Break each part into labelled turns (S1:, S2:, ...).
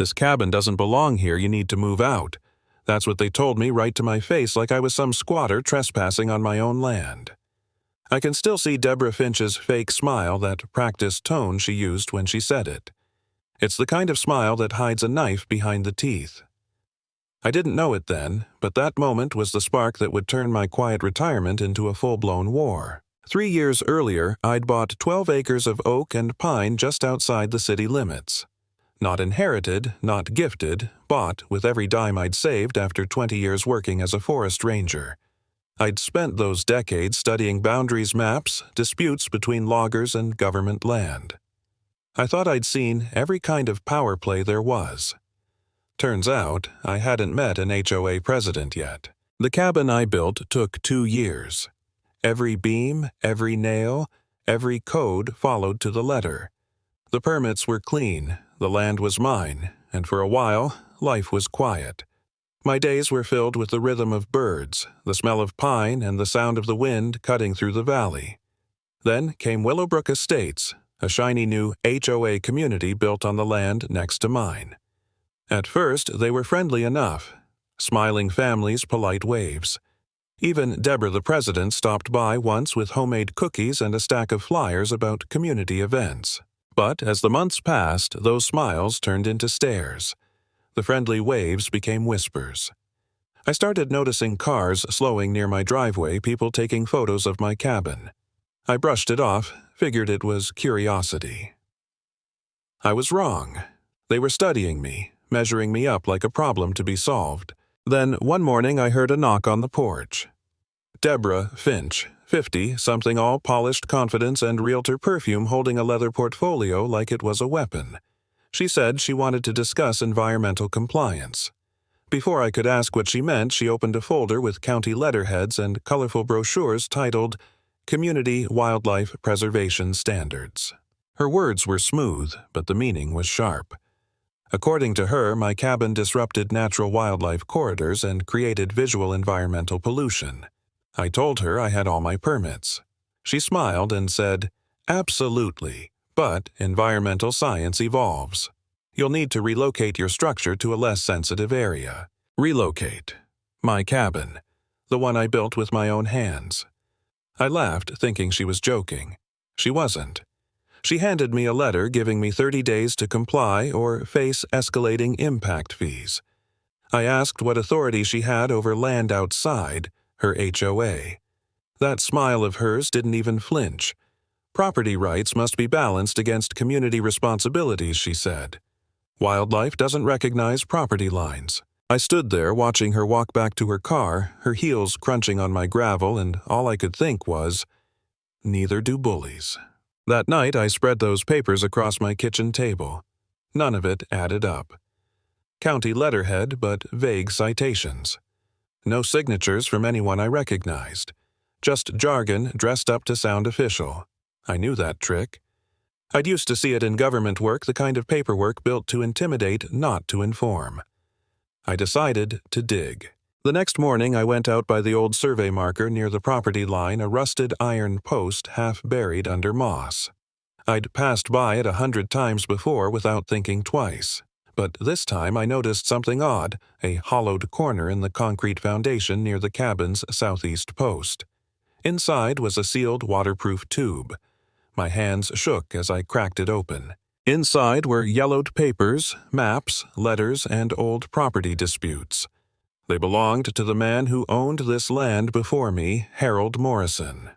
S1: "This cabin doesn't belong here, you need to move out." That's what they told me right to my face, like I was some squatter trespassing on my own land. I can still see Deborah Finch's fake smile, that practiced tone she used when she said it. It's the kind of smile that hides a knife behind the teeth. I didn't know it then, but that moment was the spark that would turn my quiet retirement into a full-blown war. 3 years earlier, I'd bought 12 acres of oak and pine just outside the city limits. Not inherited, not gifted, bought with every dime I'd saved after 20 years working as a forest ranger. I'd spent those decades studying boundaries maps, disputes between loggers and government land. I thought I'd seen every kind of power play there was. Turns out, I hadn't met an HOA president yet. The cabin I built took 2 years. Every beam, every nail, every code followed to the letter. The permits were clean, the land was mine, and for a while, life was quiet. My days were filled with the rhythm of birds, the smell of pine, and the sound of the wind cutting through the valley. Then came Willowbrook Estates, a shiny new HOA community built on the land next to mine. At first, they were friendly enough. Smiling families, polite waves. Even Deborah the president stopped by once with homemade cookies and a stack of flyers about community events. But as the months passed, those smiles turned into stares. The friendly waves became whispers. I started noticing cars slowing near my driveway, people taking photos of my cabin. I brushed it off, figured it was curiosity. I was wrong. They were studying me, measuring me up like a problem to be solved. Then one morning I heard a knock on the porch. Deborah Finch, 50, something all polished confidence and realtor perfume, holding a leather portfolio like it was a weapon. She said she wanted to discuss environmental compliance. Before I could ask what she meant, she opened a folder with county letterheads and colorful brochures titled Community Wildlife Preservation Standards. Her words were smooth, but the meaning was sharp. According to her, my cabin disrupted natural wildlife corridors and created visual environmental pollution. I told her I had all my permits. She smiled and said, "Absolutely, but environmental science evolves. You'll need to relocate your structure to a less sensitive area." Relocate. My cabin. The one I built with my own hands. I laughed, thinking she was joking. She wasn't. She handed me a letter giving me 30 days to comply or face escalating impact fees. I asked what authority she had over land outside her HOA. That smile of hers didn't even flinch. Property rights must be balanced against community responsibilities, she said. Wildlife doesn't recognize property lines. I stood there watching her walk back to her car, her heels crunching on my gravel, and all I could think was, neither do bullies. That night I spread those papers across my kitchen table. None of it added up. County letterhead, but vague citations. No signatures from anyone I recognized. Just jargon dressed up to sound official. I knew that trick. I'd used to see it in government work, the kind of paperwork built to intimidate, not to inform. I decided to dig. The next morning I went out by the old survey marker near the property line, a rusted iron post half buried under moss. I'd passed by it 100 times before without thinking twice. But this time I noticed something odd, a hollowed corner in the concrete foundation near the cabin's southeast post. Inside was a sealed waterproof tube. My hands shook as I cracked it open. Inside were yellowed papers, maps, letters, and old property disputes. They belonged to the man who owned this land before me, Harold Morrison.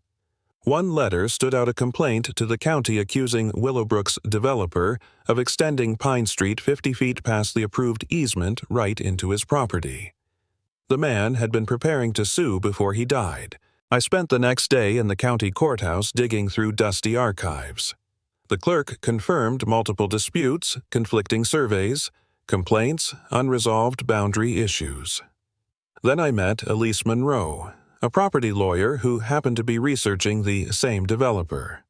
S1: One letter stood out, a complaint to the county accusing Willowbrook's developer of extending Pine Street 50 feet past the approved easement right into his property. The man had been preparing to sue before he died. I spent the next day in the county courthouse digging through dusty archives. The clerk confirmed multiple disputes, conflicting surveys, complaints, unresolved boundary issues. Then I met Elise Monroe, a property lawyer who happened to be researching the same developer.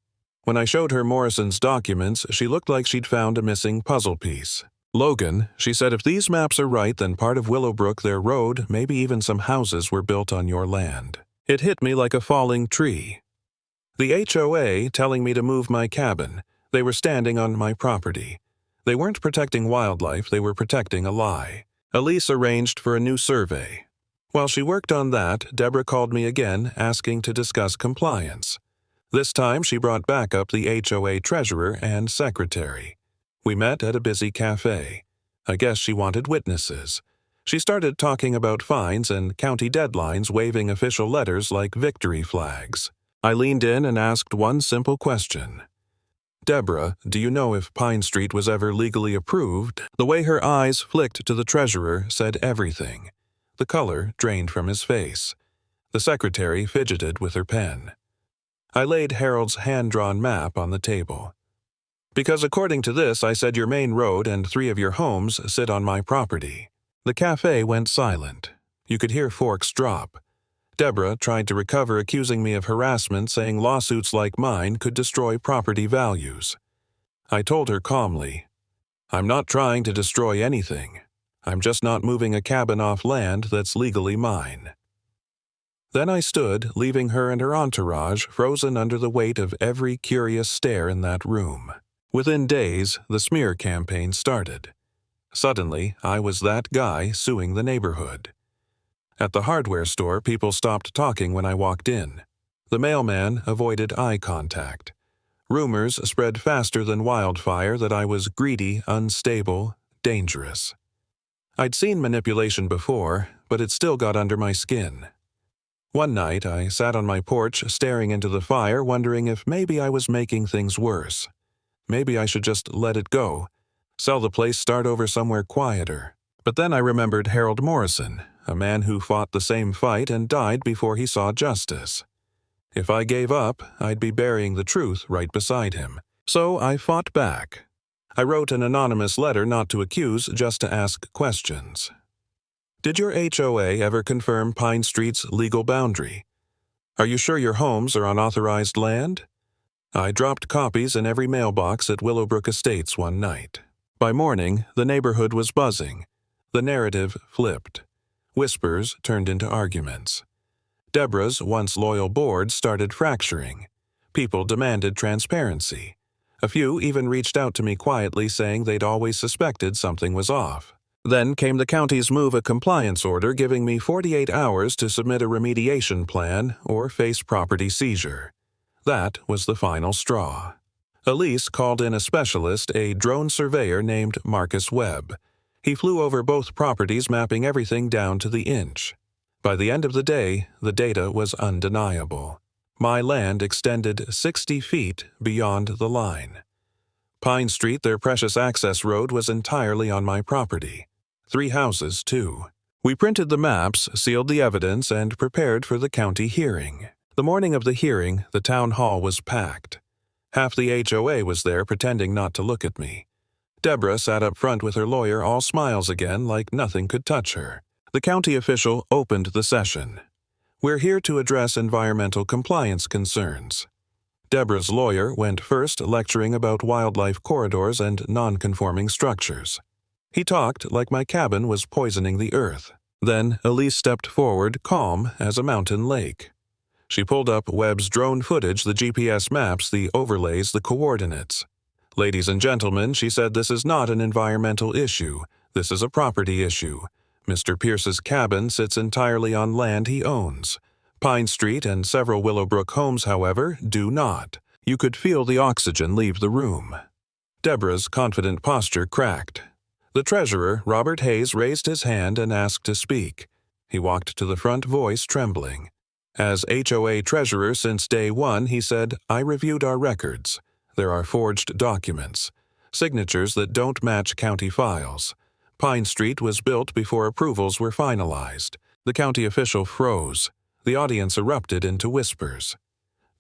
S1: When I showed her Morrison's documents, she looked like she'd found a missing puzzle piece. "Logan," she said, "if these maps are right, then part of Willowbrook, their road, maybe even some houses were built on your land." It hit me like a falling tree. The HOA telling me to move my cabin. They were standing on my property. They weren't protecting wildlife, they were protecting a lie. Elise arranged for a new survey. While she worked on that, Deborah called me again, asking to discuss compliance. This time she brought back up the HOA treasurer and secretary. We met at a busy cafe. I guess she wanted witnesses. She started talking about fines and county deadlines waving official letters like victory flags. I leaned in and asked one simple question. Deborah, do you know if Pine Street was ever legally approved? The way her eyes flicked to the treasurer said everything. The color drained from his face. The secretary fidgeted with her pen. I laid Harold's hand-drawn map on the table. Because according to this, I said your main road and 3 of your homes sit on my property. The cafe went silent. You could hear forks drop. Deborah tried to recover, accusing me of harassment, saying lawsuits like mine could destroy property values. I told her calmly, I'm not trying to destroy anything. I'm just not moving a cabin off land that's legally mine. Then I stood, leaving her and her entourage frozen under the weight of every curious stare in that room. Within days, the smear campaign started. Suddenly, I was that guy suing the neighborhood. At the hardware store, people stopped talking when I walked in. The mailman avoided eye contact. Rumors spread faster than wildfire that I was greedy, unstable, dangerous. I'd seen manipulation before, but it still got under my skin. One night, I sat on my porch staring into the fire, wondering if maybe I was making things worse. Maybe I should just let it go, sell the place, start over somewhere quieter. But then I remembered Harold Morrison, a man who fought the same fight and died before he saw justice. If I gave up, I'd be burying the truth right beside him. So I fought back. I wrote an anonymous letter not to accuse, just to ask questions. Did your HOA ever confirm Pine Street's legal boundary? Are you sure your homes are on authorized land? I dropped copies in every mailbox at Willowbrook Estates one night. By morning, the neighborhood was buzzing. The narrative flipped. Whispers turned into arguments. Deborah's once loyal board started fracturing. People demanded transparency. A few even reached out to me quietly, saying they'd always suspected something was off. Then came the county's move a compliance order, giving me 48 hours to submit a remediation plan or face property seizure. That was the final straw. Elise called in a specialist, a drone surveyor named Marcus Webb. He flew over both properties, mapping everything down to the inch. By the end of the day, the data was undeniable. My land extended 60 feet beyond the line. Pine Street, their precious access road, was entirely on my property. 3 houses, too. We printed the maps, sealed the evidence, and prepared for the county hearing. The morning of the hearing, the town hall was packed. Half the HOA was there, pretending not to look at me. Deborah sat up front with her lawyer, all smiles again, like nothing could touch her. The county official opened the session. We're here to address environmental compliance concerns. Deborah's lawyer went first, lecturing about wildlife corridors and non-conforming structures. He talked like my cabin was poisoning the earth. Then Elise stepped forward, calm as a mountain lake. She pulled up Webb's drone footage, the GPS maps, the overlays, the coordinates. Ladies and gentlemen, she said, this is not an environmental issue. This is a property issue. Mr. Pierce's cabin sits entirely on land he owns. Pine Street and several Willowbrook homes, however, do not. You could feel the oxygen leave the room. Deborah's confident posture cracked. The treasurer, Robert Hayes, raised his hand and asked to speak. He walked to the front, voice trembling. As HOA treasurer since day one, he said, I reviewed our records. There are forged documents, signatures that don't match county files. Pine Street was built before approvals were finalized. The county official froze. The audience erupted into whispers.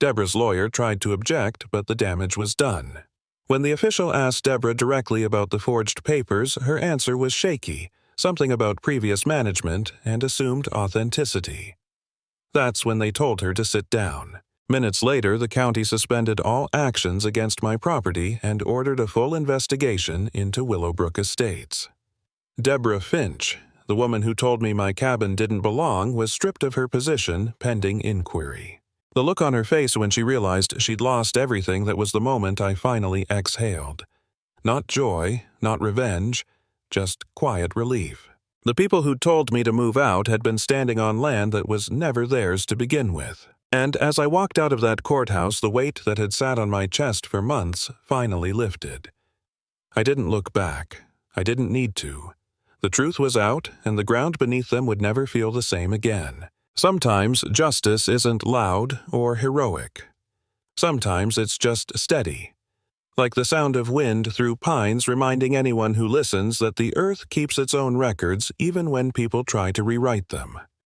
S1: Deborah's lawyer tried to object, but the damage was done. When the official asked Deborah directly about the forged papers, her answer was shaky, something about previous management, and assumed authenticity. That's when they told her to sit down. Minutes later, the county suspended all actions against my property and ordered a full investigation into Willowbrook Estates. Deborah Finch, the woman who told me my cabin didn't belong, was stripped of her position pending inquiry. The look on her face when she realized she'd lost everything, that was the moment I finally exhaled. Not joy, not revenge, just quiet relief. The people who told me to move out had been standing on land that was never theirs to begin with. And as I walked out of that courthouse, the weight that had sat on my chest for months finally lifted. I didn't look back. I didn't need to. The truth was out, and the ground beneath them would never feel the same again. Sometimes justice isn't loud or heroic. Sometimes it's just steady, like the sound of wind through pines reminding anyone who listens that the earth keeps its own records even when people try to rewrite them.